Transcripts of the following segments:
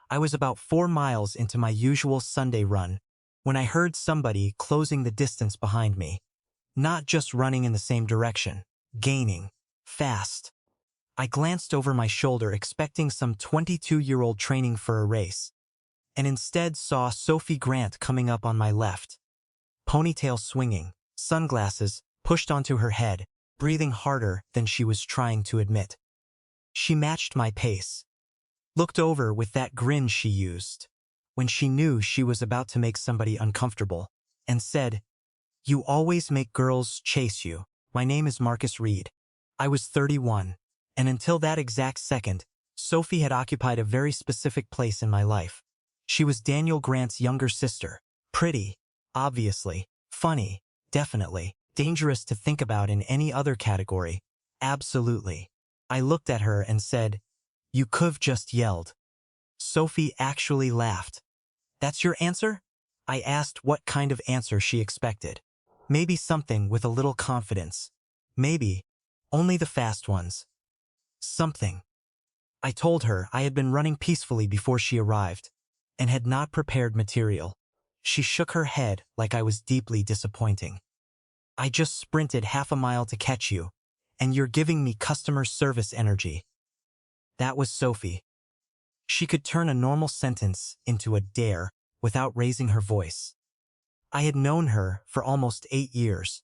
I was about 4 miles into my usual Sunday run when I heard somebody closing the distance behind me. Not just running in the same direction, gaining, fast. I glanced over my shoulder expecting some 22-year-old training for a race, and instead saw Sophie Grant coming up on my left. Ponytail swinging, sunglasses pushed onto her head, breathing harder than she was trying to admit. She matched my pace. Looked over with that grin she used when she knew she was about to make somebody uncomfortable, and said, "You always make girls chase you. My name is Marcus Reed." I was 31, and until that exact second, Sophie had occupied a very specific place in my life. She was Daniel Grant's younger sister. Pretty, obviously. Funny, definitely. Dangerous to think about in any other category. Absolutely. I looked at her and said, "You could've just yelled." Sophie actually laughed. "That's your answer?" I asked what kind of answer she expected. Maybe something with a little confidence. Maybe only the fast ones. Something. I told her I had been running peacefully before she arrived, and had not prepared material. She shook her head like I was deeply disappointing. "I just sprinted half a mile to catch you, and you're giving me customer service energy." That was Sophie. She could turn a normal sentence into a dare without raising her voice. I had known her for almost 8 years,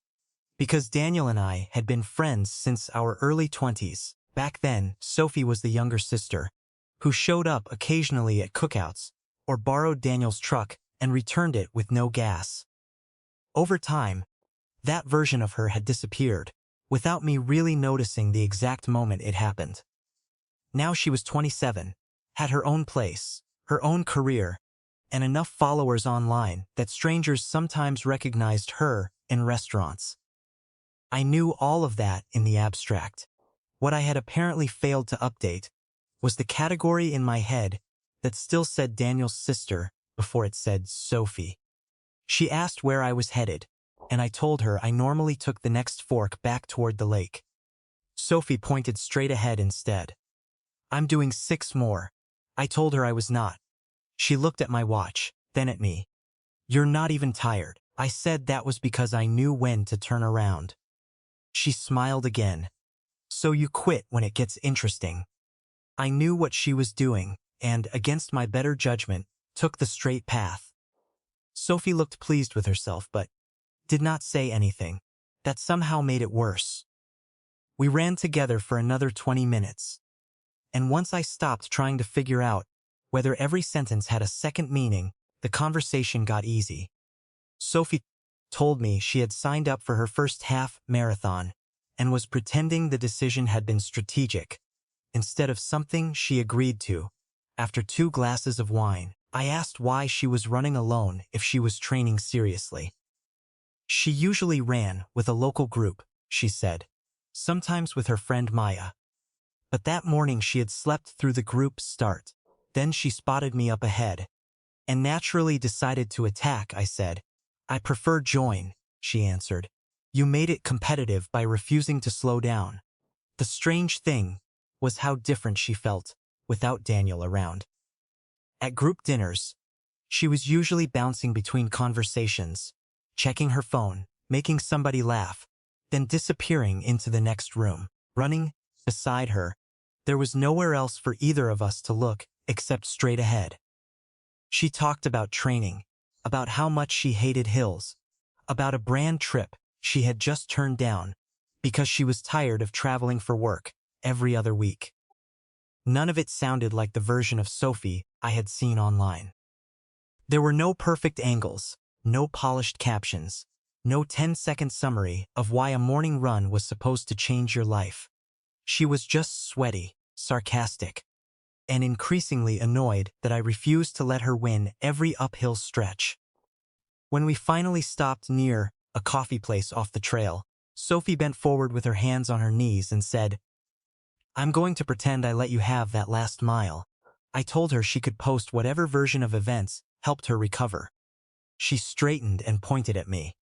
because Daniel and I had been friends since our early 20s. Back then, Sophie was the younger sister, who showed up occasionally at cookouts, or borrowed Daniel's truck and returned it with no gas. Over time, that version of her had disappeared, without me really noticing the exact moment it happened. Now she was 27, had her own place, her own career, and enough followers online that strangers sometimes recognized her in restaurants. I knew all of that in the abstract. What I had apparently failed to update was the category in my head that still said Daniel's sister before it said Sophie. She asked where I was headed, and I told her I normally took the next fork back toward the lake. Sophie pointed straight ahead instead. "I'm doing 6 more. I told her I was not. She looked at my watch, then at me. "You're not even tired." I said that was because I knew when to turn around. She smiled again. "So you quit when it gets interesting." I knew what she was doing, and, against my better judgment, took the straight path. Sophie looked pleased with herself, but did not say anything. That somehow made it worse. We ran together for another 20 minutes. And once I stopped trying to figure out whether every sentence had a second meaning, the conversation got easy. Sophie told me she had signed up for her first half marathon and was pretending the decision had been strategic, instead of something she agreed to. After 2 glasses of wine, I asked why she was running alone if she was training seriously. She usually ran with a local group, she said, sometimes with her friend Maya. But that morning she had slept through the group start. Then she spotted me up ahead, and naturally decided to attack. I said, "I prefer join," she answered. "You made it competitive by refusing to slow down." The strange thing was how different she felt without Daniel around. At group dinners, she was usually bouncing between conversations, checking her phone, making somebody laugh, then disappearing into the next room. Running beside her, there was nowhere else for either of us to look except straight ahead. She talked about training, about how much she hated hills, about a brand trip she had just turned down because she was tired of traveling for work every other week. None of it sounded like the version of Sophie I had seen online. There were no perfect angles, no polished captions, no 10-second summary of why a morning run was supposed to change your life. She was just sweaty, sarcastic, and increasingly annoyed that I refused to let her win every uphill stretch. When we finally stopped near a coffee place off the trail, Sophie bent forward with her hands on her knees and said, "I'm going to pretend I let you have that last mile." I told her she could post whatever version of events helped her recover. She straightened and pointed at me.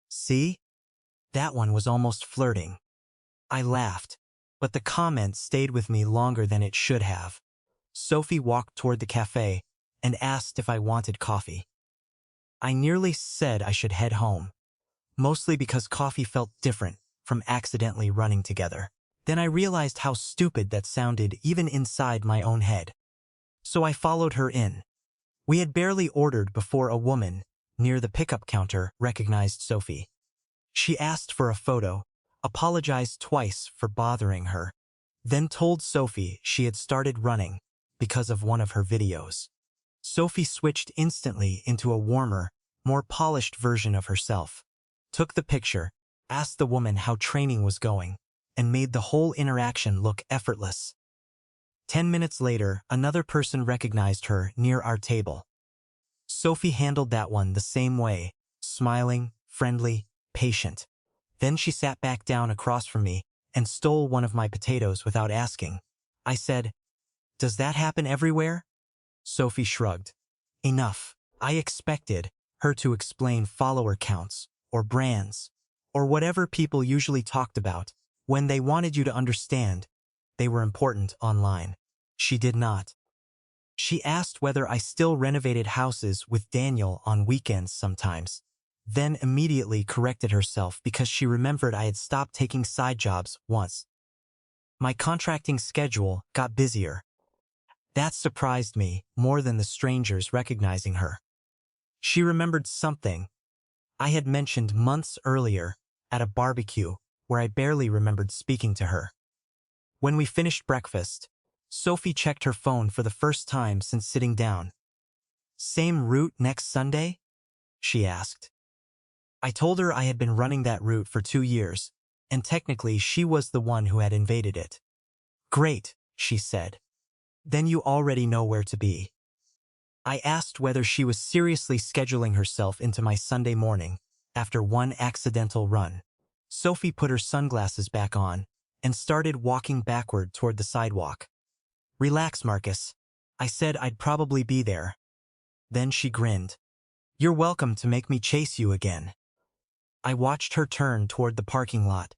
"See? That one was almost flirting." I laughed, but the comment stayed with me longer than it should have. Sophie walked toward the cafe and asked if I wanted coffee. I nearly said I should head home, mostly because coffee felt different from accidentally running together. Then I realized how stupid that sounded even inside my own head. So I followed her in. We had barely ordered before a woman near the pickup counter recognized Sophie. She asked for a photo, apologized twice for bothering her, then told Sophie she had started running because of one of her videos. Sophie switched instantly into a warmer, more polished version of herself, took the picture, asked the woman how training was going, and made the whole interaction look effortless. 10 minutes later, another person recognized her near our table. Sophie handled that one the same way, smiling, friendly, patient. Then she sat back down across from me and stole one of my potatoes without asking. I said, "Does that happen everywhere?" Sophie shrugged. Enough. I expected her to explain follower counts, or brands, or whatever people usually talked about when they wanted you to understand they were important online. She did not. She asked whether I still renovated houses with Daniel on weekends sometimes, then immediately corrected herself because she remembered I had stopped taking side jobs once. My contracting schedule got busier. That surprised me more than the strangers recognizing her. She remembered something I had mentioned months earlier at a barbecue where I barely remembered speaking to her. When we finished breakfast, Sophie checked her phone for the first time since sitting down. "Same route next Sunday?" she asked. I told her I had been running that route for 2 years, and technically she was the one who had invaded it. "Great," she said. "Then you already know where to be." I asked whether she was seriously scheduling herself into my Sunday morning after one accidental run. Sophie put her sunglasses back on and started walking backward toward the sidewalk. "Relax, Marcus. I said I'd probably be there." Then she grinned. "You're welcome to make me chase you again." I watched her turn toward the parking lot.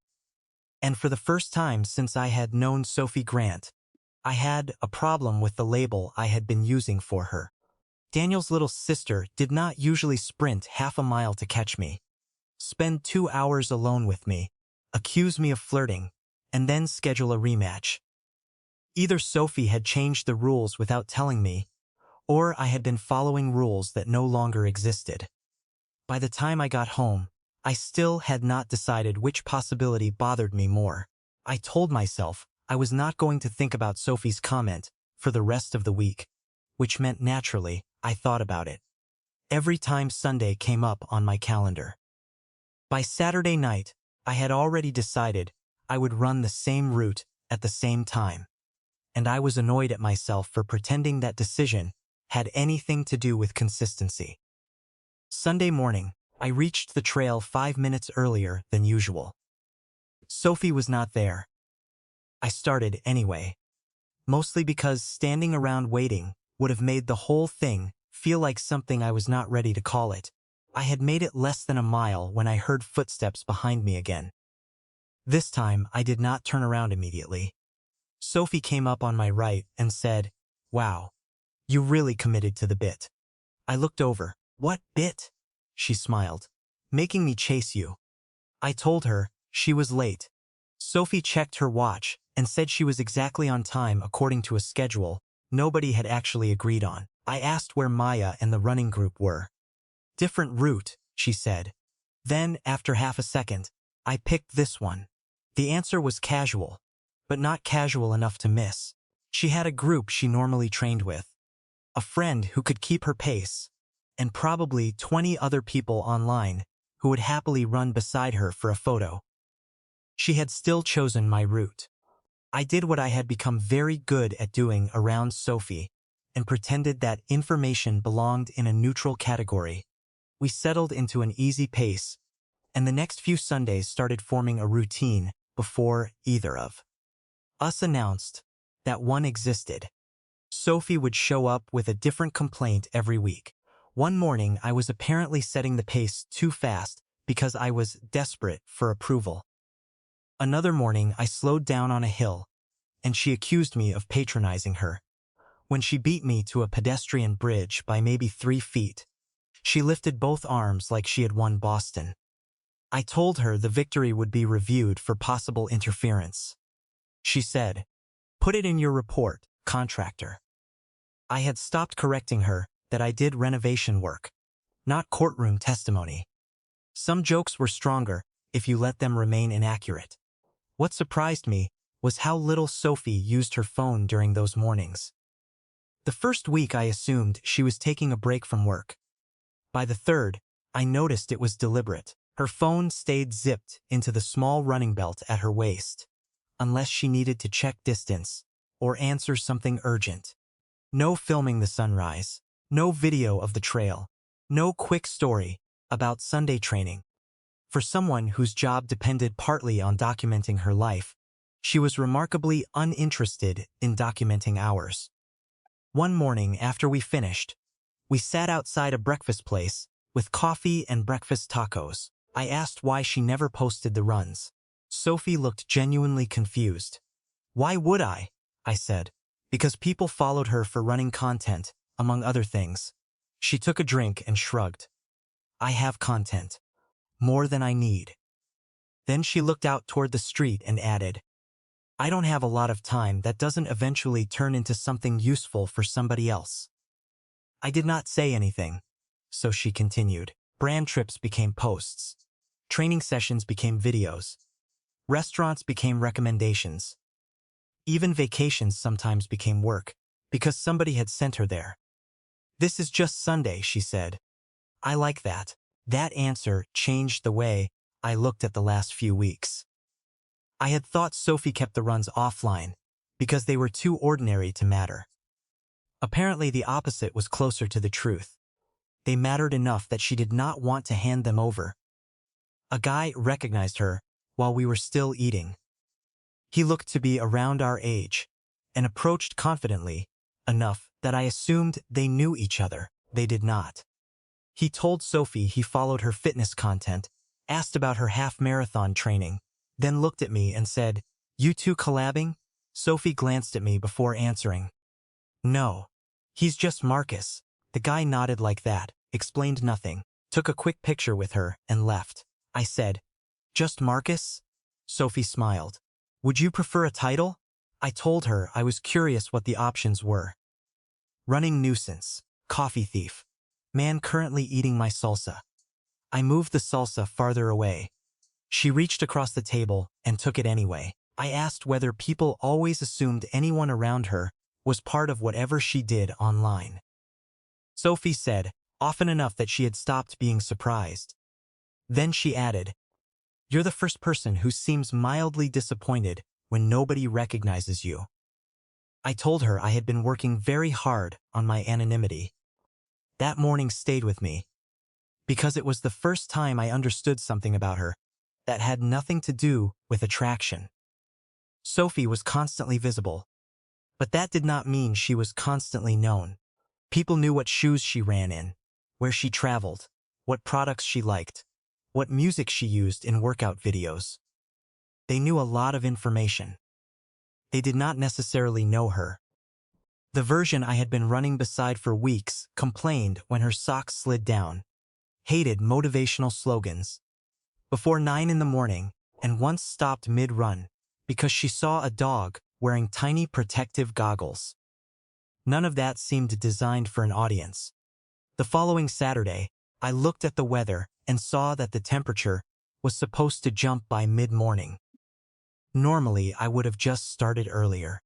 And for the first time since I had known Sophie Grant, I had a problem with the label I had been using for her. Daniel's little sister did not usually sprint half a mile to catch me, spend 2 hours alone with me, accuse me of flirting, and then schedule a rematch. Either Sophie had changed the rules without telling me, or I had been following rules that no longer existed. By the time I got home, I still had not decided which possibility bothered me more. I told myself I was not going to think about Sophie's comment for the rest of the week, which meant naturally I thought about it every time Sunday came up on my calendar. By Saturday night, I had already decided I would run the same route at the same time, and I was annoyed at myself for pretending that decision had anything to do with consistency. Sunday morning, I reached the trail 5 minutes earlier than usual. Sophie was not there. I started anyway, mostly because standing around waiting would have made the whole thing feel like something I was not ready to call it. I had made it less than a mile when I heard footsteps behind me again. This time, I did not turn around immediately. Sophie came up on my right and said, "Wow, you really committed to the bit." I looked over. "What bit?" She smiled. "Making me chase you." I told her she was late. Sophie checked her watch and said she was exactly on time according to a schedule nobody had actually agreed on. I asked where Maya and the running group were. "Different route," she said. Then, after half a second, I picked this one. The answer was casual, but not casual enough to miss. She had a group she normally trained with, a friend who could keep her pace, and probably 20 other people online who would happily run beside her for a photo. She had still chosen my route. I did what I had become very good at doing around Sophie and pretended that information belonged in a neutral category. We settled into an easy pace, and the next few Sundays started forming a routine before either of us announced that one existed. Sophie would show up with a different complaint every week. One morning, I was apparently setting the pace too fast because I was desperate for approval. Another morning, I slowed down on a hill, and she accused me of patronizing her. When she beat me to a pedestrian bridge by maybe 3 feet, she lifted both arms like she had won Boston. I told her the victory would be reviewed for possible interference. She said, "Put it in your report, contractor." I had stopped correcting her that I did renovation work, not courtroom testimony. Some jokes were stronger if you let them remain inaccurate. What surprised me was how little Sophie used her phone during those mornings. The first week I assumed she was taking a break from work. By the third, I noticed it was deliberate. Her phone stayed zipped into the small running belt at her waist, unless she needed to check distance or answer something urgent. No filming the sunrise, no video of the trail, no quick story about Sunday training. For someone whose job depended partly on documenting her life, she was remarkably uninterested in documenting ours. One morning after we finished, we sat outside a breakfast place with coffee and breakfast tacos. I asked why she never posted the runs. Sophie looked genuinely confused. "Why would I?" I said. "Because people followed her for running content, among other things." She took a drink and shrugged. "I have content. More than I need." Then she looked out toward the street and added, "I don't have a lot of time that doesn't eventually turn into something useful for somebody else." I did not say anything, so she continued. Brand trips became posts. Training sessions became videos. Restaurants became recommendations. Even vacations sometimes became work, because somebody had sent her there. "This is just Sunday," she said. I like that. That answer changed the way I looked at the last few weeks. I had thought Sophie kept the runs offline because they were too ordinary to matter. Apparently the opposite was closer to the truth. They mattered enough that she did not want to hand them over. A guy recognized her while we were still eating. He looked to be around our age and approached confidently enough that I assumed they knew each other. They did not. He told Sophie he followed her fitness content, asked about her half-marathon training, then looked at me and said, "You two collabing?" Sophie glanced at me before answering. "No. He's just Marcus." The guy nodded like that, explained nothing, took a quick picture with her, and left. I said, "Just Marcus?" Sophie smiled. "Would you prefer a title?" I told her I was curious what the options were. Running nuisance, coffee thief, man currently eating my salsa. I moved the salsa farther away. She reached across the table and took it anyway. I asked whether people always assumed anyone around her was part of whatever she did online. Sophie said, often enough that she had stopped being surprised. Then she added, "You're the first person who seems mildly disappointed when nobody recognizes you." I told her I had been working very hard on my anonymity. That morning stayed with me, because it was the first time I understood something about her that had nothing to do with attraction. Sophie was constantly visible, but that did not mean she was constantly known. People knew what shoes she ran in, where she traveled, what products she liked, what music she used in workout videos. They knew a lot of information. They did not necessarily know her. The version I had been running beside for weeks complained when her socks slid down, hated motivational slogans, before 9 in the morning, and once stopped mid-run because she saw a dog wearing tiny protective goggles. None of that seemed designed for an audience. The following Saturday, I looked at the weather and saw that the temperature was supposed to jump by mid-morning. Normally, I would have just started earlier.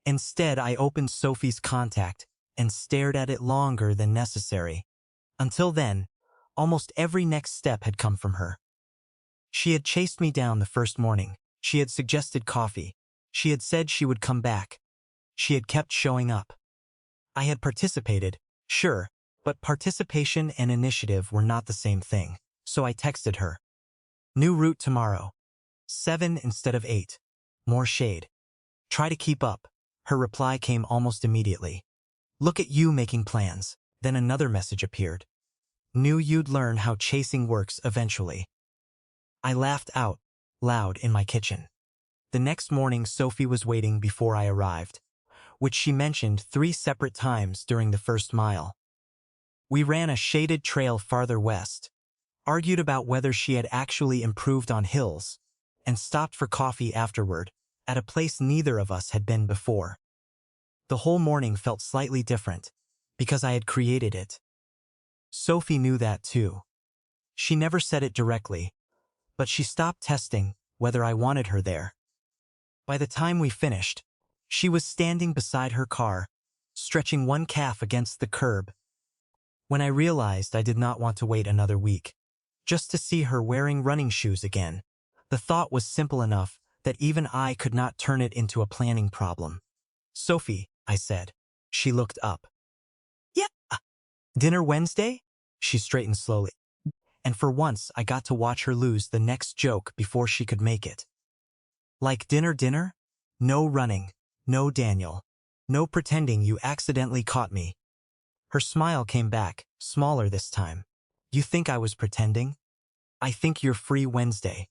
Instead, I opened Sophie's contact and stared at it longer than necessary. Until then, almost every next step had come from her. She had chased me down the first morning. She had suggested coffee. She had said she would come back. She had kept showing up. I had participated, sure, but participation and initiative were not the same thing. So I texted her. "New route tomorrow. 7 instead of 8. More shade. Try to keep up." Her reply came almost immediately. "Look at you making plans." Then another message appeared. "Knew you'd learn how chasing works eventually." I laughed out loud in my kitchen. The next morning, Sophie was waiting before I arrived. which she mentioned 3 separate times during the first mile. We ran a shaded trail farther west, argued about whether she had actually improved on hills, and stopped for coffee afterward at a place neither of us had been before. The whole morning felt slightly different because I had created it. Sophie knew that too. She never said it directly, but she stopped testing whether I wanted her there. By the time we finished, she was standing beside her car, stretching one calf against the curb. When I realized I did not want to wait another week, just to see her wearing running shoes again, the thought was simple enough that even I could not turn it into a planning problem. "Sophie," I said. She looked up. "Yeah. Dinner Wednesday?" She straightened slowly. And for once I got to watch her lose the next joke before she could make it. "Like dinner? No running, no Daniel, no pretending you accidentally caught me." Her smile came back, smaller this time. "You think I was pretending? I think you're free Wednesday."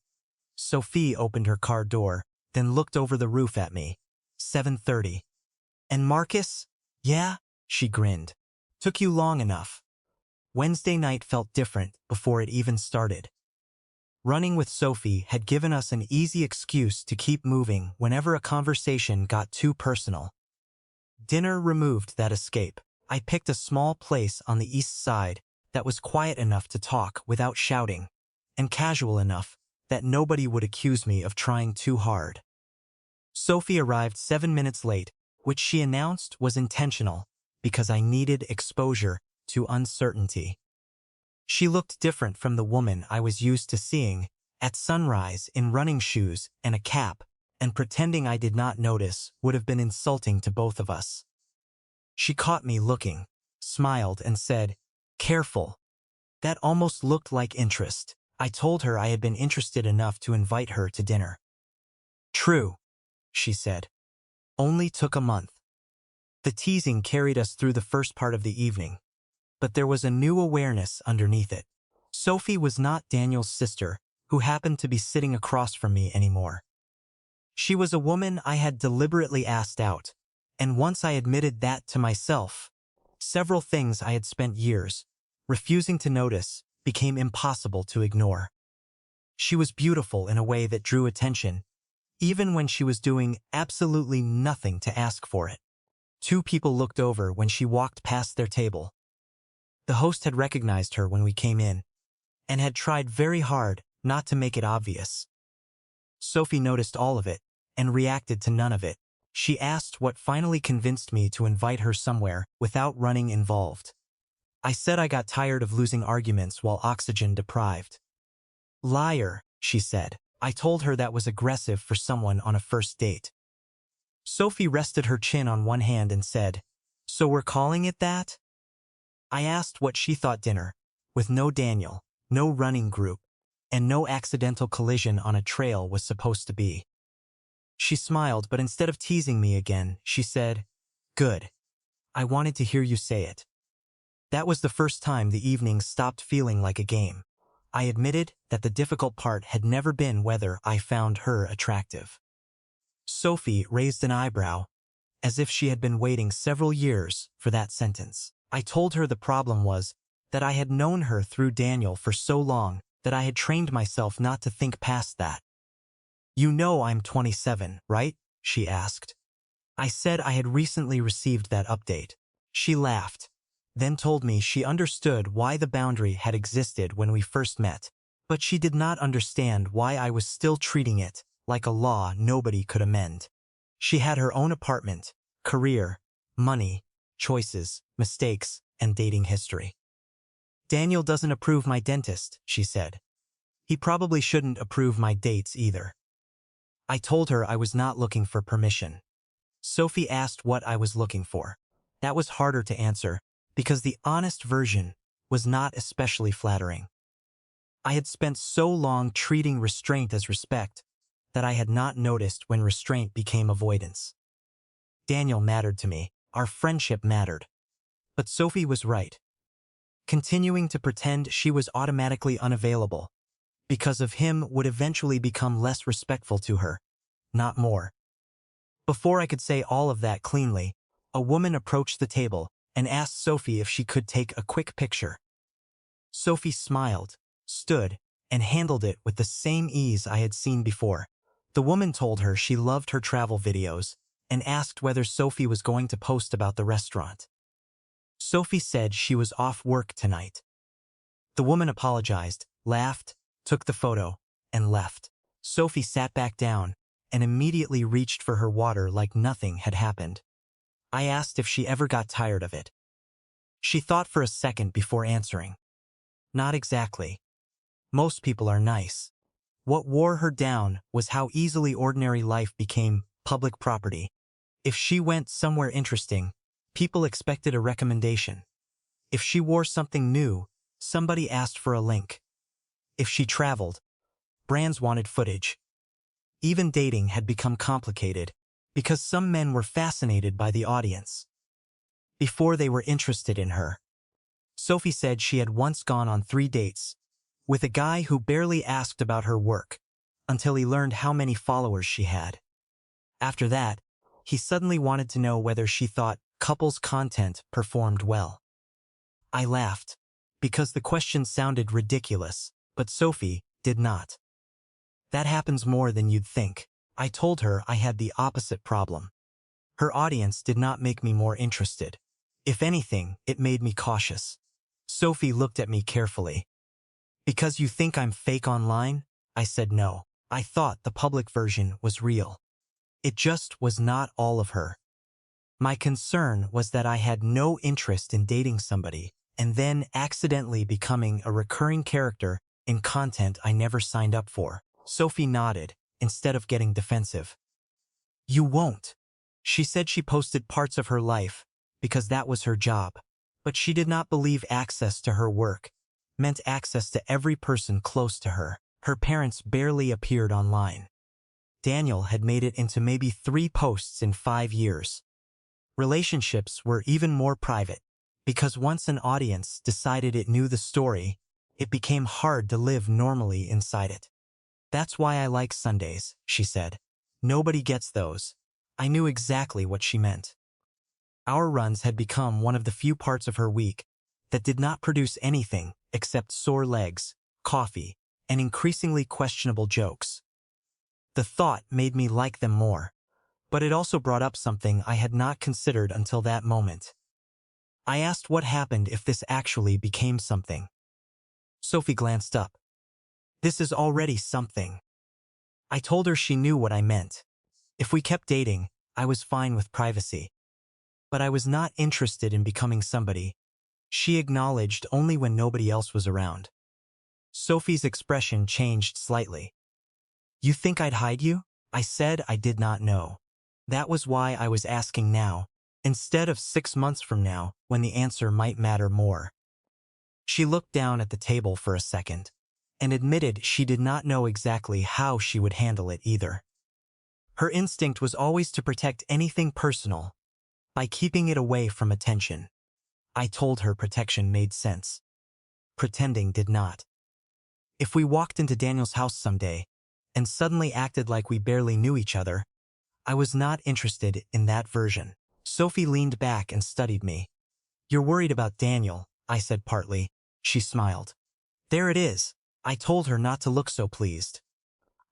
Sophie opened her car door, then looked over the roof at me. 7:30. "And Marcus?" "Yeah," she grinned. "Took you long enough." Wednesday night felt different before it even started. Running with Sophie had given us an easy excuse to keep moving whenever a conversation got too personal. Dinner removed that escape. I picked a small place on the east side that was quiet enough to talk without shouting, and casual enough that nobody would accuse me of trying too hard. Sophie arrived 7 minutes late, which she announced was intentional because I needed exposure to uncertainty. She looked different from the woman I was used to seeing at sunrise in running shoes and a cap, and pretending I did not notice would have been insulting to both of us. She caught me looking, smiled, and said, "Careful." That almost looked like interest. I told her I had been interested enough to invite her to dinner. "True," she said. "Only took a month." The teasing carried us through the first part of the evening, but there was a new awareness underneath it. Sophie was not Daniel's sister, who happened to be sitting across from me anymore. She was a woman I had deliberately asked out, and once I admitted that to myself, several things I had spent years refusing to notice became impossible to ignore. She was beautiful in a way that drew attention, even when she was doing absolutely nothing to ask for it. 2 people looked over when she walked past their table. The host had recognized her when we came in, and had tried very hard not to make it obvious. Sophie noticed all of it, and reacted to none of it. She asked what finally convinced me to invite her somewhere without running involved. I said I got tired of losing arguments while oxygen deprived. "Liar," she said. I told her that was aggressive for someone on a first date. Sophie rested her chin on one hand and said, "So we're calling it that?" I asked what she thought dinner, with no Daniel, no running group, and no accidental collision on a trail, was supposed to be. She smiled, but instead of teasing me again, she said, "Good. I wanted to hear you say it." That was the first time the evening stopped feeling like a game. I admitted that the difficult part had never been whether I found her attractive. Sophie raised an eyebrow, as if she had been waiting several years for that sentence. I told her the problem was that I had known her through Daniel for so long that I had trained myself not to think past that. "You know I'm 27, right?" she asked. I said I had recently received that update. She laughed, then told me she understood why the boundary had existed when we first met, but she did not understand why I was still treating it like a law nobody could amend. She had her own apartment, career, money, choices, mistakes, and dating history. "Daniel doesn't approve my dentist," she said. "He probably shouldn't approve my dates either." I told her I was not looking for permission. Sophie asked what I was looking for. That was harder to answer, because the honest version was not especially flattering. I had spent so long treating restraint as respect that I had not noticed when restraint became avoidance. Daniel mattered to me. Our friendship mattered. But Sophie was right. Continuing to pretend she was automatically unavailable because of him would eventually become less respectful to her, not more. Before I could say all of that cleanly, A woman approached the table and asked Sophie if she could take a quick picture. Sophie smiled, stood, and handled it with the same ease I had seen before. The woman told her she loved her travel videos and asked whether Sophie was going to post about the restaurant. Sophie said she was off work tonight. The woman apologized, laughed, took the photo, and left. Sophie sat back down and immediately reached for her water like nothing had happened. I asked if she ever got tired of it. She thought for a second before answering. Not exactly. Most people are nice. What wore her down was how easily ordinary life became public property. If she went somewhere interesting, people expected a recommendation. If she wore something new, somebody asked for a link. If she traveled, brands wanted footage. Even dating had become complicated because some men were fascinated by the audience before they were interested in her. Sophie said she had once gone on 3 dates with a guy who barely asked about her work until he learned how many followers she had. After that, he suddenly wanted to know whether she thought couples' content performed well. I laughed because the question sounded ridiculous, but Sophie did not. That happens more than you'd think. I told her I had the opposite problem. Her audience did not make me more interested. If anything, it made me cautious. Sophie looked at me carefully. Because you think I'm fake online? I said no. I thought the public version was real. It just was not all of her. My concern was that I had no interest in dating somebody and then accidentally becoming a recurring character in content I never signed up for. Sophie nodded, instead of getting defensive. You won't. She said she posted parts of her life because that was her job, but she did not believe access to her work meant access to every person close to her. Her parents barely appeared online. Daniel had made it into maybe 3 posts in 5 years. Relationships were even more private, because once an audience decided it knew the story, it became hard to live normally inside it. That's why I like Sundays, she said. Nobody gets those. I knew exactly what she meant. Our runs had become one of the few parts of her week that did not produce anything except sore legs, coffee, and increasingly questionable jokes. The thought made me like them more, but it also brought up something I had not considered until that moment. I asked what happened if this actually became something. Sophie glanced up. This is already something. I told her she knew what I meant. If we kept dating, I was fine with privacy. But I was not interested in becoming somebody she acknowledged only when nobody else was around. Sophie's expression changed slightly. You think I'd hide you? I said I did not know. That was why I was asking now, instead of 6 months from now, when the answer might matter more. She looked down at the table for a second, and admitted she did not know exactly how she would handle it either. Her instinct was always to protect anything personal by keeping it away from attention. I told her protection made sense. Pretending did not. If we walked into Daniel's house someday and suddenly acted like we barely knew each other, I was not interested in that version. Sophie leaned back and studied me. You're worried about Daniel, I said partly. She smiled. There it is. I told her not to look so pleased.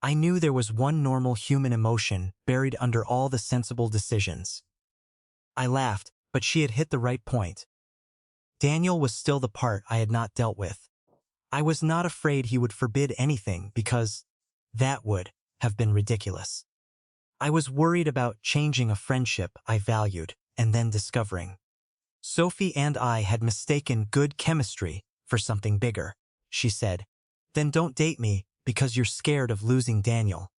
I knew there was one normal human emotion buried under all the sensible decisions. I laughed, but she had hit the right point. Daniel was still the part I had not dealt with. I was not afraid he would forbid anything because that would have been ridiculous. I was worried about changing a friendship I valued and then discovering Sophie and I had mistaken good chemistry for something bigger. She said, Then don't date me because you're scared of losing Daniel.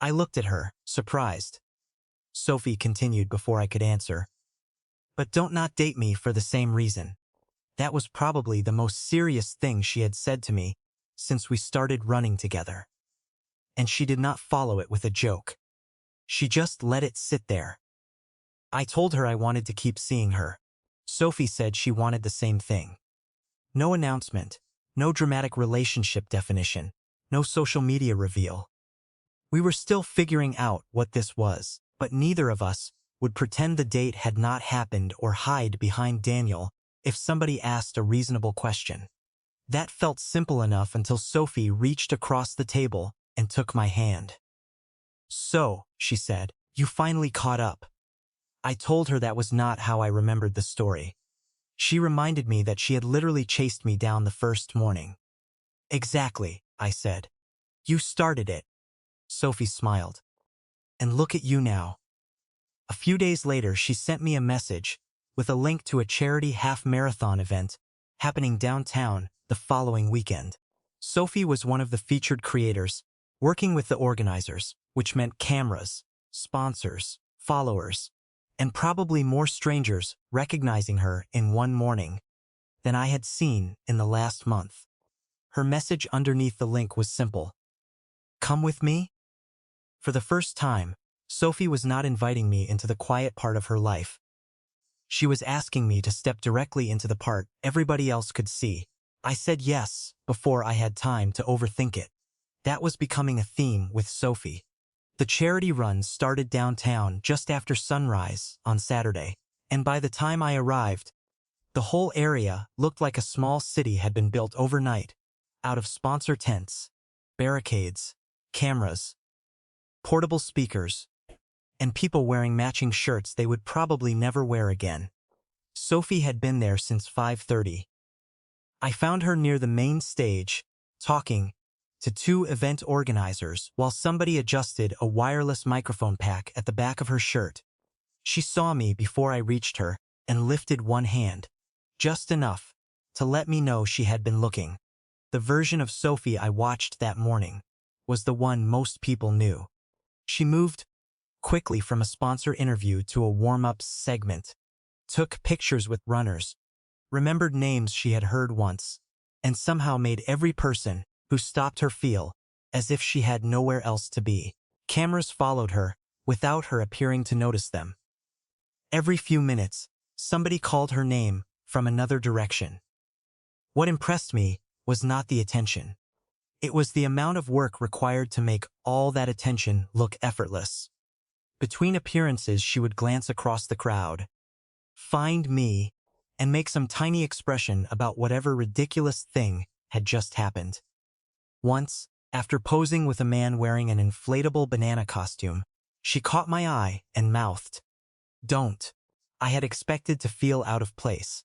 I looked at her, surprised. Sophie continued before I could answer. But don't not date me for the same reason. That was probably the most serious thing she had said to me since we started running together. And she did not follow it with a joke. She just let it sit there. I told her I wanted to keep seeing her. Sophie said she wanted the same thing. No announcement, no dramatic relationship definition, no social media reveal. We were still figuring out what this was, but neither of us would pretend the date had not happened or hide behind Daniel if somebody asked a reasonable question. That felt simple enough until Sophie reached across the table and took my hand. "So," she said, "you finally caught up." I told her that was not how I remembered the story. She reminded me that she had literally chased me down the first morning. "Exactly," I said. "You started it." Sophie smiled. "And look at you now." A few days later, she sent me a message with a link to a charity half-marathon event happening downtown the following weekend. Sophie was one of the featured creators, working with the organizers, which meant cameras, sponsors, followers, and probably more strangers recognizing her in one morning than I had seen in the last month. Her message underneath the link was simple: "Come with me?" For the first time, Sophie was not inviting me into the quiet part of her life. She was asking me to step directly into the part everybody else could see. I said yes before I had time to overthink it. That was becoming a theme with Sophie. The charity run started downtown just after sunrise on Saturday, and by the time I arrived, the whole area looked like a small city had been built overnight, out of sponsor tents, barricades, cameras, portable speakers, and people wearing matching shirts they would probably never wear again. Sophie had been there since 5:30. I found her near the main stage, talking to two event organizers while somebody adjusted a wireless microphone pack at the back of her shirt. She saw me before I reached her and lifted one hand, just enough to let me know she had been looking. The version of Sophie I watched that morning was the one most people knew. She moved quickly from a sponsor interview to a warm-up segment, took pictures with runners, remembered names she had heard once, and somehow made every person who stopped her feel as if she had nowhere else to be. Cameras followed her without her appearing to notice them. Every few minutes, somebody called her name from another direction. What impressed me was not the attention. It was the amount of work required to make all that attention look effortless. Between appearances, she would glance across the crowd, find me, and make some tiny expression about whatever ridiculous thing had just happened. Once, after posing with a man wearing an inflatable banana costume, she caught my eye and mouthed, "Don't." I had expected to feel out of place.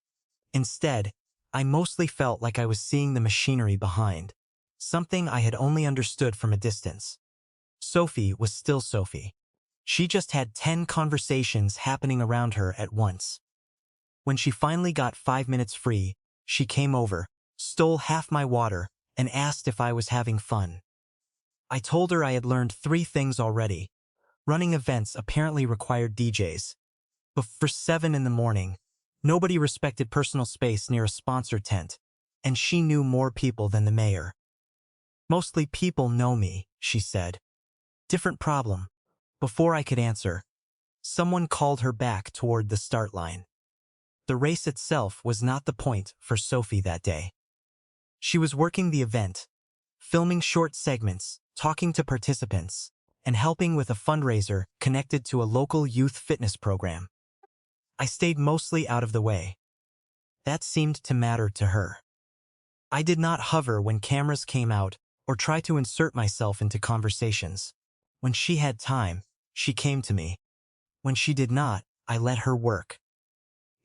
Instead, I mostly felt like I was seeing the machinery behind, something I had only understood from a distance. Sophie was still Sophie. She just had 10 conversations happening around her at once. When she finally got 5 minutes free, she came over, stole half my water, and asked if I was having fun. I told her I had learned 3 things already. Running events apparently required DJs. But for 7 in the morning, nobody respected personal space near a sponsor tent, and she knew more people than the mayor. "Mostly people know me," she said. "Different problem." Before I could answer, someone called her back toward the start line. The race itself was not the point for Sophie that day. She was working the event, filming short segments, talking to participants, and helping with a fundraiser connected to a local youth fitness program. I stayed mostly out of the way. That seemed to matter to her. I did not hover when cameras came out or try to insert myself into conversations. When she had time, she came to me. When she did not, I let her work.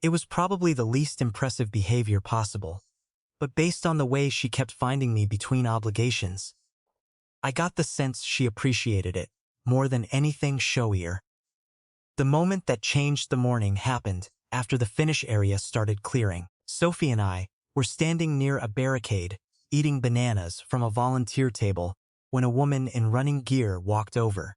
It was probably the least impressive behavior possible, but based on the way she kept finding me between obligations, I got the sense she appreciated it more than anything showier. The moment that changed the morning happened after the finish area started clearing. Sophie and I were standing near a barricade, eating bananas from a volunteer table, when a woman in running gear walked over.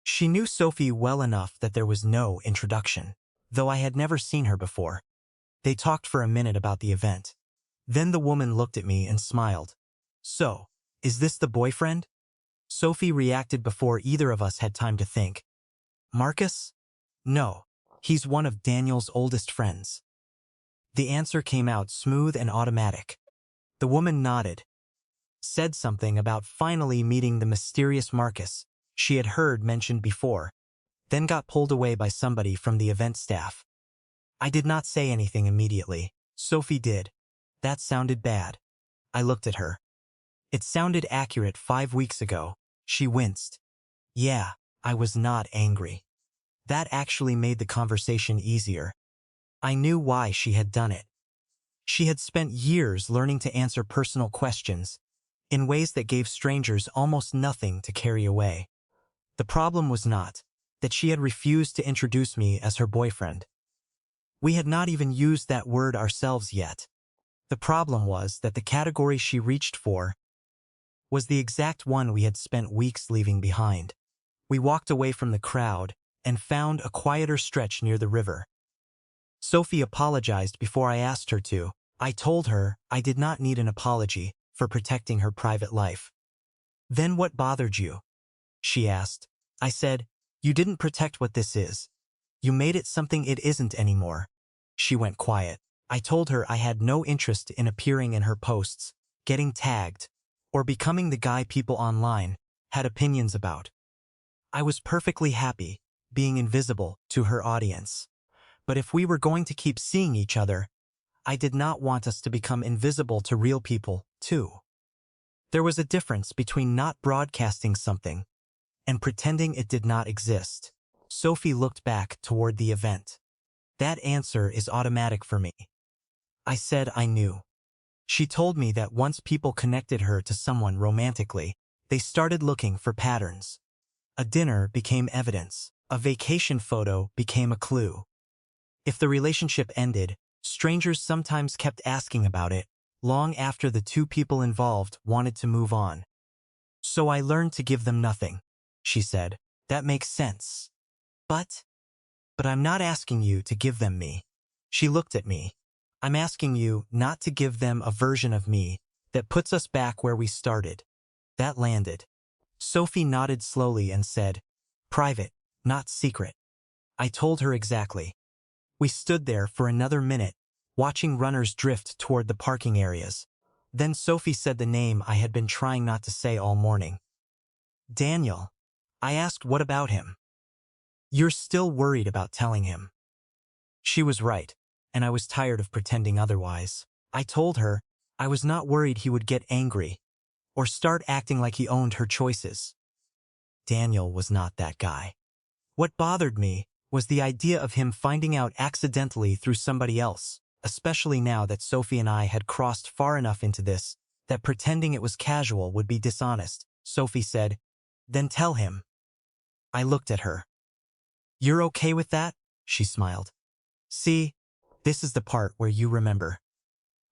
She knew Sophie well enough that there was no introduction, though I had never seen her before. They talked for a minute about the event. Then the woman looked at me and smiled. "So, is this the boyfriend?" Sophie reacted before either of us had time to think. "Marcus? No, he's one of Daniel's oldest friends." The answer came out smooth and automatic. The woman nodded, said something about finally meeting the mysterious Marcus she had heard mentioned before, then got pulled away by somebody from the event staff. I did not say anything immediately. Sophie did. That sounded bad. I looked at her. It sounded accurate 5 weeks ago. She winced. Yeah, I was not angry. That actually made the conversation easier. I knew why she had done it. She had spent years learning to answer personal questions in ways that gave strangers almost nothing to carry away. The problem was not that she had refused to introduce me as her boyfriend. We had not even used that word ourselves yet. The problem was that the category she reached for was the exact one we had spent weeks leaving behind. We walked away from the crowd and found a quieter stretch near the river. Sophie apologized before I asked her to. I told her I did not need an apology for protecting her private life. Then what bothered you? She asked. I said, you didn't protect what this is. You made it something it isn't anymore. She went quiet. I told her I had no interest in appearing in her posts, getting tagged, or becoming the guy people online had opinions about. I was perfectly happy being invisible to her audience. But if we were going to keep seeing each other, I did not want us to become invisible to real people, too. There was a difference between not broadcasting something and pretending it did not exist. Sophie looked back toward the event. That answer is automatic for me. I said I knew. She told me that once people connected her to someone romantically, they started looking for patterns. A dinner became evidence. A vacation photo became a clue. If the relationship ended, strangers sometimes kept asking about it, long after the two people involved wanted to move on. So I learned to give them nothing, she said. That makes sense. But I'm not asking you to give them me. She looked at me. I'm asking you not to give them a version of me that puts us back where we started. That landed. Sophie nodded slowly and said, private, not secret. I told her exactly. We stood there for another minute, watching runners drift toward the parking areas. Then Sophie said the name I had been trying not to say all morning. Daniel. I asked what about him. You're still worried about telling him. She was right, and I was tired of pretending otherwise. I told her I was not worried he would get angry or start acting like he owned her choices. Daniel was not that guy. What bothered me was the idea of him finding out accidentally through somebody else, especially now that Sophie and I had crossed far enough into this that pretending it was casual would be dishonest. Sophie said, then tell him. I looked at her. You're okay with that? She smiled. See, this is the part where you remember.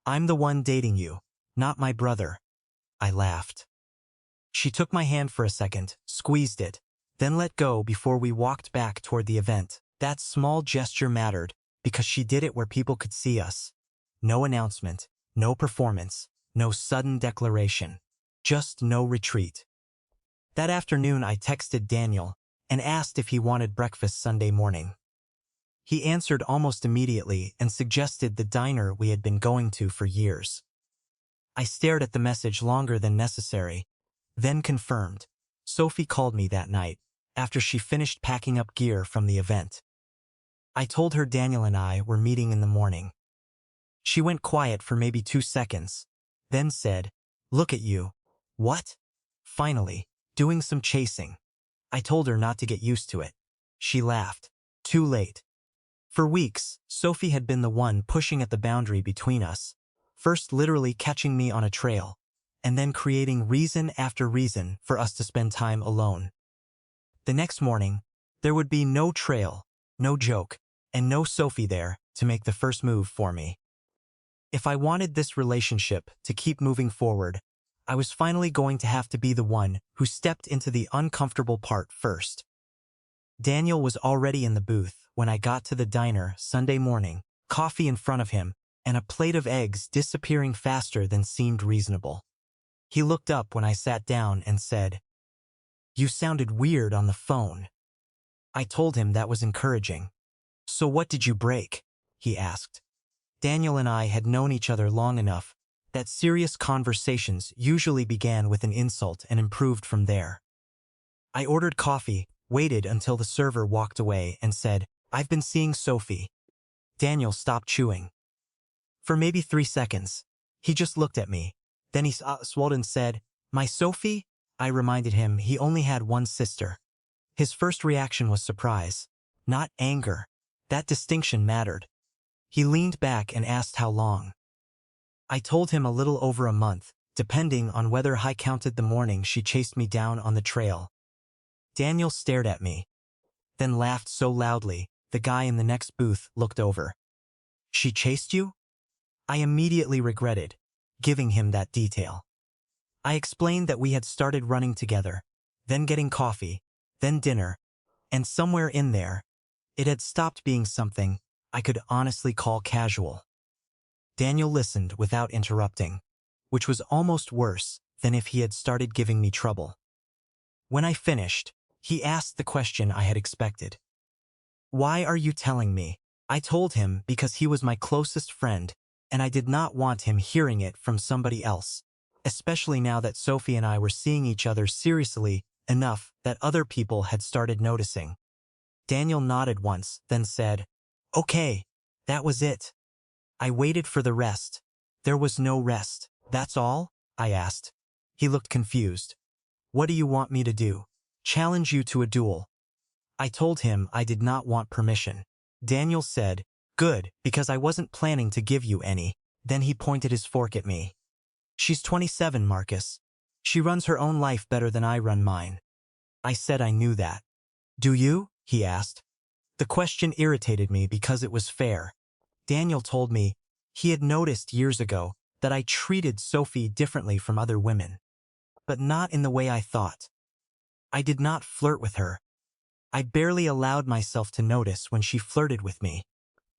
I'm the one dating you, not my brother. I laughed. She took my hand for a second, squeezed it, then let go before we walked back toward the event. That small gesture mattered because she did it where people could see us. No announcement, no performance, no sudden declaration. Just no retreat. That afternoon I texted Daniel and asked if he wanted breakfast Sunday morning. He answered almost immediately and suggested the diner we had been going to for years. I stared at the message longer than necessary, then confirmed. Sophie called me that night, after she finished packing up gear from the event. I told her Daniel and I were meeting in the morning. She went quiet for maybe 2 seconds, then said, look at you. What? Finally, doing some chasing. I told her not to get used to it. She laughed. Too late. For weeks, Sophie had been the one pushing at the boundary between us, first literally catching me on a trail, and then creating reason after reason for us to spend time alone. The next morning, there would be no trail, no joke, and no Sophie there to make the first move for me. If I wanted this relationship to keep moving forward, I was finally going to have to be the one who stepped into the uncomfortable part first. Daniel was already in the booth when I got to the diner Sunday morning, coffee in front of him, and a plate of eggs disappearing faster than seemed reasonable. He looked up when I sat down and said, "You sounded weird on the phone." I told him that was encouraging. "So what did you break?" he asked. Daniel and I had known each other long enough that serious conversations usually began with an insult and improved from there. I ordered coffee, waited until the server walked away and said, "I've been seeing Sophie." Daniel stopped chewing. For maybe 3 seconds. He just looked at me. Then he swallowed and said, "My Sophie?" I reminded him he only had one sister. His first reaction was surprise, not anger. That distinction mattered. He leaned back and asked how long. I told him a little over a month, depending on whether I counted the morning she chased me down on the trail. Daniel stared at me, then laughed so loudly, the guy in the next booth looked over. "She chased you?" I immediately regretted giving him that detail. I explained that we had started running together, then getting coffee, then dinner, and somewhere in there, it had stopped being something I could honestly call casual. Daniel listened without interrupting, which was almost worse than if he had started giving me trouble. When I finished, he asked the question I had expected. "Why are you telling me?" I told him because he was my closest friend, and I did not want him hearing it from somebody else, especially now that Sophie and I were seeing each other seriously enough that other people had started noticing. Daniel nodded once, then said, "Okay, that was it." I waited for the rest. There was no rest. "That's all?" I asked. He looked confused. "What do you want me to do? Challenge you to a duel?" I told him I did not want permission. Daniel said, "Good, because I wasn't planning to give you any." Then he pointed his fork at me. "She's 27, Marcus. She runs her own life better than I run mine." I said I knew that. "Do you?" he asked. The question irritated me because it was fair. Daniel told me he had noticed years ago that I treated Sophie differently from other women, but not in the way I thought. I did not flirt with her. I barely allowed myself to notice when she flirted with me.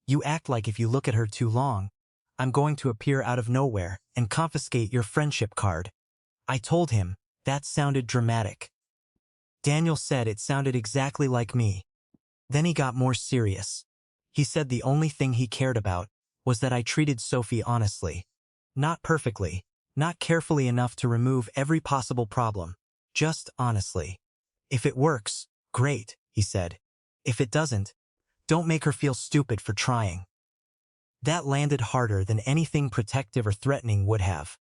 "You act like if you look at her too long, I'm going to appear out of nowhere and confiscate your friendship card." I told him that sounded dramatic. Daniel said it sounded exactly like me. Then he got more serious. He said the only thing he cared about was that I treated Sophie honestly. Not perfectly, not carefully enough to remove every possible problem, just honestly. "If it works, great," he said. "If it doesn't, don't make her feel stupid for trying." That landed harder than anything protective or threatening would have.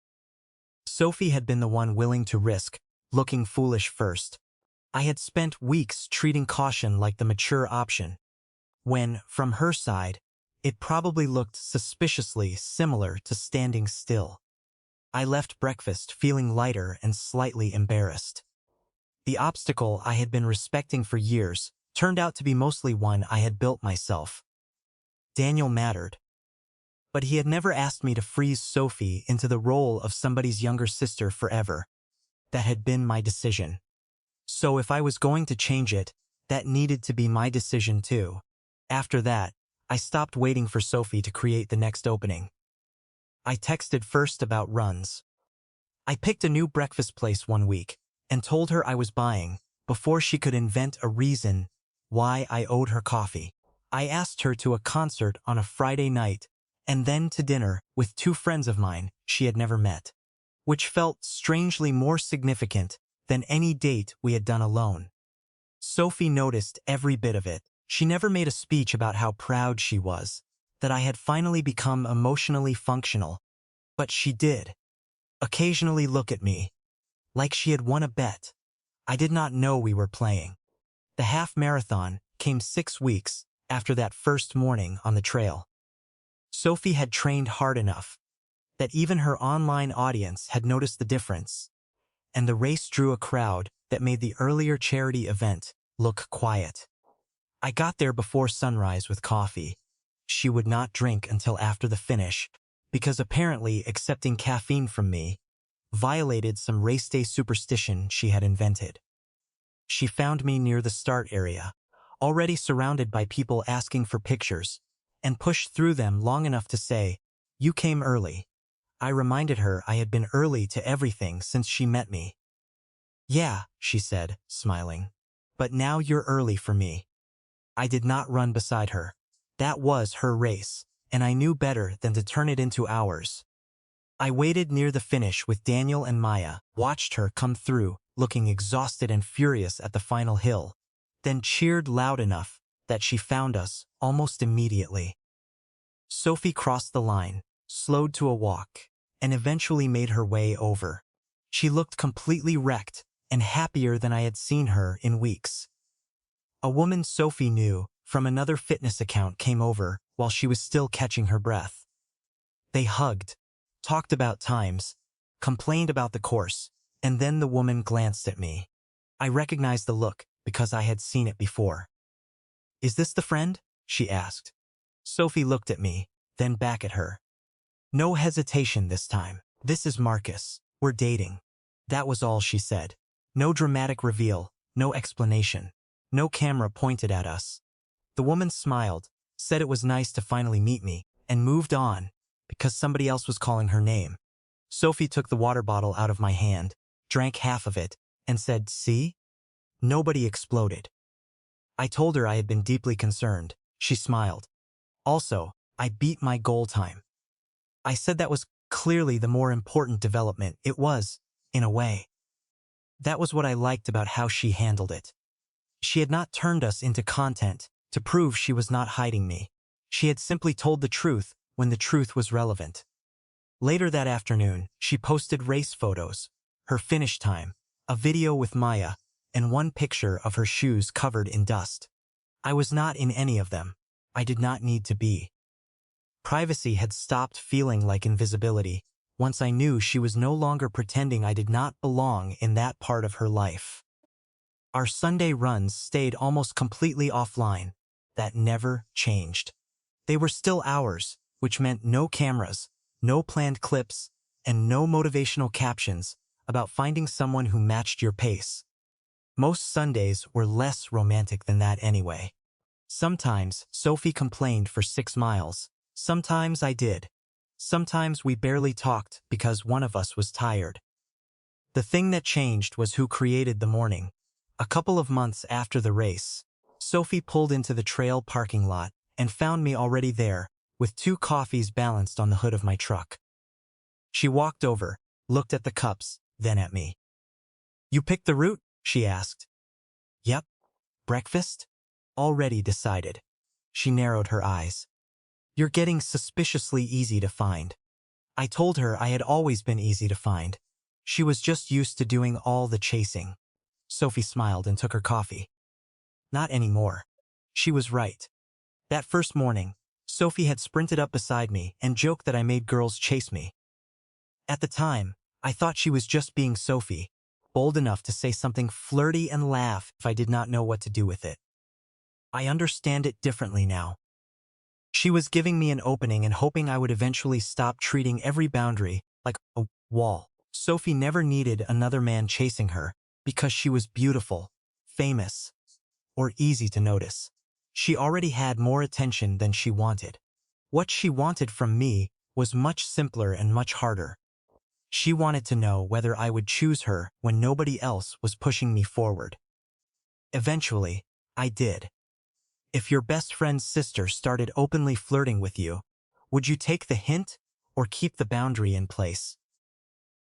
Sophie had been the one willing to risk looking foolish first. I had spent weeks treating caution like the mature option, when, from her side, it probably looked suspiciously similar to standing still. I left breakfast feeling lighter and slightly embarrassed. The obstacle I had been respecting for years turned out to be mostly one I had built myself. Daniel mattered. But he had never asked me to freeze Sophie into the role of somebody's younger sister forever. That had been my decision. So if I was going to change it, that needed to be my decision too. After that, I stopped waiting for Sophie to create the next opening. I texted first about runs. I picked a new breakfast place one week and told her I was buying before she could invent a reason why I owed her coffee. I asked her to a concert on a Friday night and then to dinner with two friends of mine she had never met, which felt strangely more significant than any date we had done alone. Sophie noticed every bit of it. She never made a speech about how proud she was, that I had finally become emotionally functional, but she did occasionally look at me, like she had won a bet. I did not know we were playing. The half marathon came 6 weeks after that first morning on the trail. Sophie had trained hard enough that even her online audience had noticed the difference, and the race drew a crowd that made the earlier charity event look quiet. I got there before sunrise with coffee. She would not drink until after the finish, because apparently accepting caffeine from me violated some race day superstition she had invented. She found me near the start area, already surrounded by people asking for pictures, and pushed through them long enough to say, "You came early." I reminded her I had been early to everything since she met me. "Yeah," she said, smiling. "But now you're early for me." I did not run beside her. That was her race, and I knew better than to turn it into ours. I waited near the finish with Daniel and Maya, watched her come through, looking exhausted and furious at the final hill. then cheered loud enough that she found us almost immediately. Sophie crossed the line, slowed to a walk, and eventually made her way over. She looked completely wrecked and happier than I had seen her in weeks. A woman Sophie knew from another fitness account came over while she was still catching her breath. They hugged, talked about times, complained about the course, and then the woman glanced at me. I recognized the look because I had seen it before. "Is this the friend?" she asked. Sophie looked at me, then back at her. No hesitation this time. "This is Marcus. We're dating." That was all she said. No dramatic reveal, no explanation. No camera pointed at us. The woman smiled, said it was nice to finally meet me, and moved on, because somebody else was calling her name. Sophie took the water bottle out of my hand, drank half of it, and said, "See?" Nobody exploded. I told her I had been deeply concerned. She smiled. Also, I beat my goal time. I said that was clearly the more important development. It was, in a way. That was what I liked about how she handled it. She had not turned us into content to prove she was not hiding me. She had simply told the truth when the truth was relevant. Later that afternoon, she posted race photos, her finish time, a video with Maya, and one picture of her shoes covered in dust. I was not in any of them. I did not need to be. Privacy had stopped feeling like invisibility once I knew she was no longer pretending I did not belong in that part of her life. Our Sunday runs stayed almost completely offline. That never changed. They were still ours, which meant no cameras, no planned clips, and no motivational captions about finding someone who matched your pace. Most Sundays were less romantic than that anyway. Sometimes Sophie complained for 6 miles. Sometimes I did. Sometimes we barely talked because one of us was tired. The thing that changed was who created the morning. A couple of months after the race, Sophie pulled into the trail parking lot and found me already there, with 2 coffees balanced on the hood of my truck. She walked over, looked at the cups, then at me. "You picked the route?" she asked. "Yep. Breakfast?" "Already decided." She narrowed her eyes. "You're getting suspiciously easy to find." I told her I had always been easy to find. She was just used to doing all the chasing. Sophie smiled and took her coffee. Not anymore. She was right. That first morning, Sophie had sprinted up beside me and joked that I made girls chase me. At the time, I thought she was just being Sophie, bold enough to say something flirty and laugh if I did not know what to do with it. I understand it differently now. She was giving me an opening and hoping I would eventually stop treating every boundary like a wall. Sophie never needed another man chasing her because she was beautiful, famous, or easy to notice. She already had more attention than she wanted. What she wanted from me was much simpler and much harder. She wanted to know whether I would choose her when nobody else was pushing me forward. Eventually, I did. If your best friend's sister started openly flirting with you, would you take the hint or keep the boundary in place?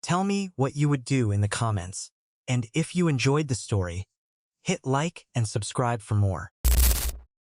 Tell me what you would do in the comments. And if you enjoyed the story, hit like and subscribe for more.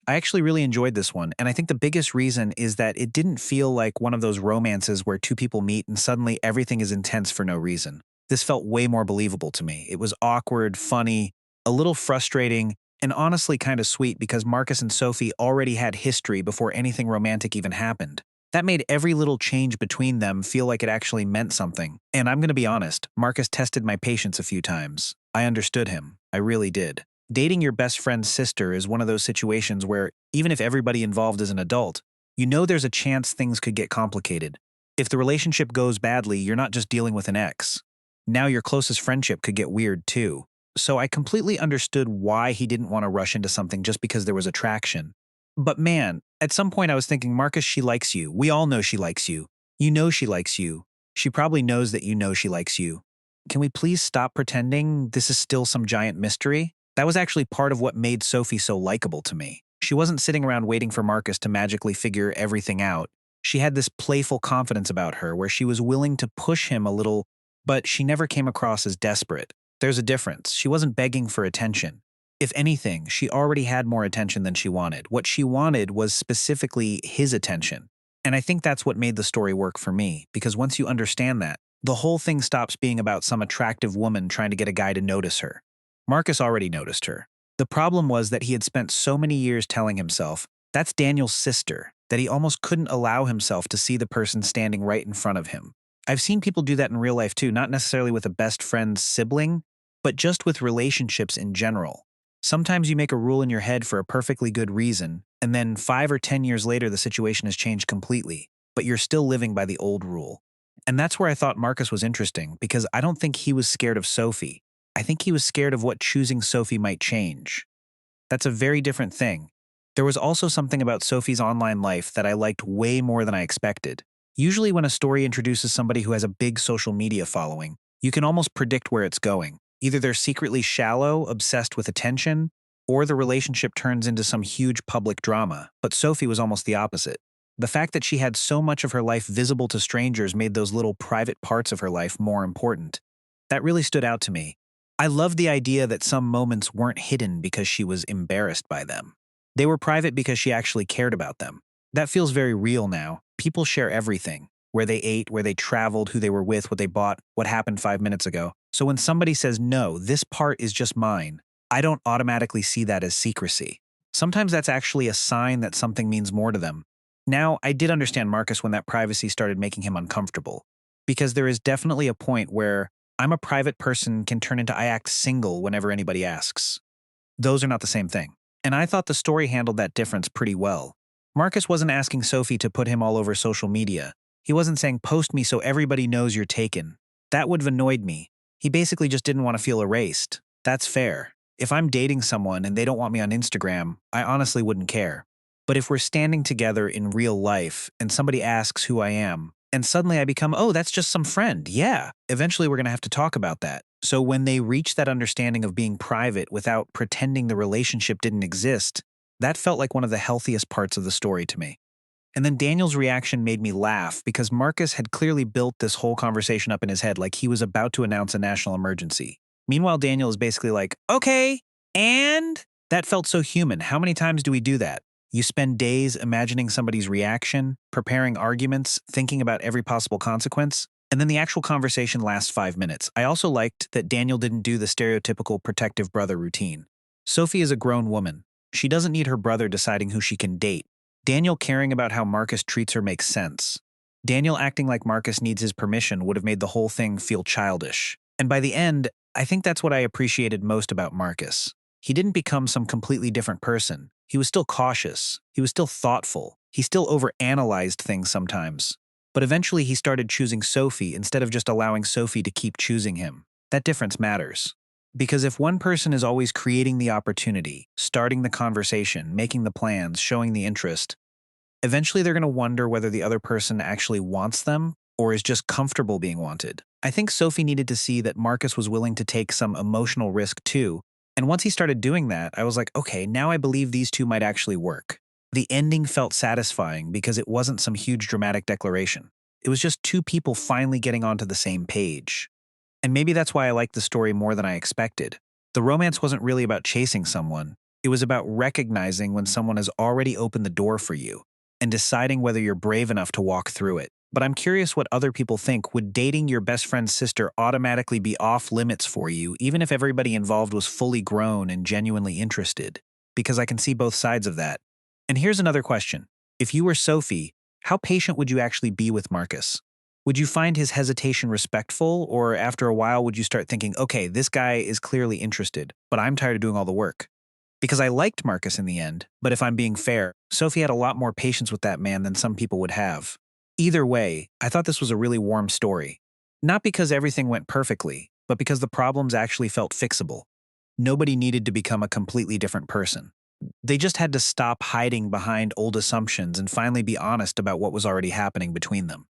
I actually really enjoyed this one, and I think the biggest reason is that it didn't feel like one of those romances where 2 people meet and suddenly everything is intense for no reason. This felt way more believable to me. It was awkward, funny, a little frustrating, and honestly kind of sweet because Marcus and Sophie already had history before anything romantic even happened. That made every little change between them feel like it actually meant something. And I'm going to be honest, Marcus tested my patience a few times. I understood him. I really did. Dating your best friend's sister is one of those situations where, even if everybody involved is an adult, you know there's a chance things could get complicated. If the relationship goes badly, you're not just dealing with an ex. Now your closest friendship could get weird too. So I completely understood why he didn't want to rush into something just because there was attraction. But man, at some point I was thinking, Marcus, she likes you. We all know she likes you. You know she likes you. She probably knows that you know she likes you. Can we please stop pretending this is still some giant mystery? That was actually part of what made Sophie so likable to me. She wasn't sitting around waiting for Marcus to magically figure everything out. She had this playful confidence about her where she was willing to push him a little, but she never came across as desperate. There's a difference. She wasn't begging for attention. If anything, she already had more attention than she wanted. What she wanted was specifically his attention. And I think that's what made the story work for me, because once you understand that, the whole thing stops being about some attractive woman trying to get a guy to notice her. Marcus already noticed her. The problem was that he had spent so many years telling himself, that's Daniel's sister, that he almost couldn't allow himself to see the person standing right in front of him. I've seen people do that in real life too, not necessarily with a best friend's sibling, but just with relationships in general. Sometimes you make a rule in your head for a perfectly good reason, and then 5 or 10 years later the situation has changed completely, but you're still living by the old rule. And that's where I thought Marcus was interesting, because I don't think he was scared of Sophie. I think he was scared of what choosing Sophie might change. That's a very different thing. There was also something about Sophie's online life that I liked way more than I expected. Usually when a story introduces somebody who has a big social media following, you can almost predict where it's going. Either they're secretly shallow, obsessed with attention, or the relationship turns into some huge public drama. But Sophie was almost the opposite. The fact that she had so much of her life visible to strangers made those little private parts of her life more important. That really stood out to me. I loved the idea that some moments weren't hidden because she was embarrassed by them. They were private because she actually cared about them. That feels very real now. People share everything. Where they ate, where they traveled, who they were with, what they bought, what happened 5 minutes ago. So when somebody says, no, this part is just mine, I don't automatically see that as secrecy. Sometimes that's actually a sign that something means more to them. Now, I did understand Marcus when that privacy started making him uncomfortable, because there is definitely a point where I'm a private person can turn into I act single whenever anybody asks. Those are not the same thing. And I thought the story handled that difference pretty well. Marcus wasn't asking Sophie to put him all over social media. He wasn't saying, post me so everybody knows you're taken. That would have annoyed me. He basically just didn't want to feel erased. That's fair. If I'm dating someone and they don't want me on Instagram, I honestly wouldn't care. But if we're standing together in real life and somebody asks who I am, and suddenly I become, oh, that's just some friend. Yeah, eventually we're going to have to talk about that. So when they reach that understanding of being private without pretending the relationship didn't exist, that felt like one of the healthiest parts of the story to me. And then Daniel's reaction made me laugh because Marcus had clearly built this whole conversation up in his head like he was about to announce a national emergency. Meanwhile, Daniel is basically like, okay, and? That felt so human. How many times do we do that? You spend days imagining somebody's reaction, preparing arguments, thinking about every possible consequence, and then the actual conversation lasts 5 minutes. I also liked that Daniel didn't do the stereotypical protective brother routine. Sophie is a grown woman. She doesn't need her brother deciding who she can date. Daniel caring about how Marcus treats her makes sense. Daniel acting like Marcus needs his permission would have made the whole thing feel childish. And by the end, I think that's what I appreciated most about Marcus. He didn't become some completely different person. He was still cautious. He was still thoughtful. He still overanalyzed things sometimes. But eventually he started choosing Sophie instead of just allowing Sophie to keep choosing him. That difference matters. Because if one person is always creating the opportunity, starting the conversation, making the plans, showing the interest, eventually they're going to wonder whether the other person actually wants them or is just comfortable being wanted. I think Sophie needed to see that Marcus was willing to take some emotional risk too. And once he started doing that, I was like, okay, now I believe these two might actually work. The ending felt satisfying because it wasn't some huge dramatic declaration. It was just two people finally getting onto the same page. And maybe that's why I liked the story more than I expected. The romance wasn't really about chasing someone. It was about recognizing when someone has already opened the door for you and deciding whether you're brave enough to walk through it. But I'm curious what other people think. Would dating your best friend's sister automatically be off limits for you, even if everybody involved was fully grown and genuinely interested? Because I can see both sides of that. And here's another question. If you were Sophie, how patient would you actually be with Marcus? Would you find his hesitation respectful, or after a while would you start thinking, okay, this guy is clearly interested, but I'm tired of doing all the work? Because I liked Marcus in the end, but if I'm being fair, Sophie had a lot more patience with that man than some people would have. Either way, I thought this was a really warm story. Not because everything went perfectly, but because the problems actually felt fixable. Nobody needed to become a completely different person. They just had to stop hiding behind old assumptions and finally be honest about what was already happening between them.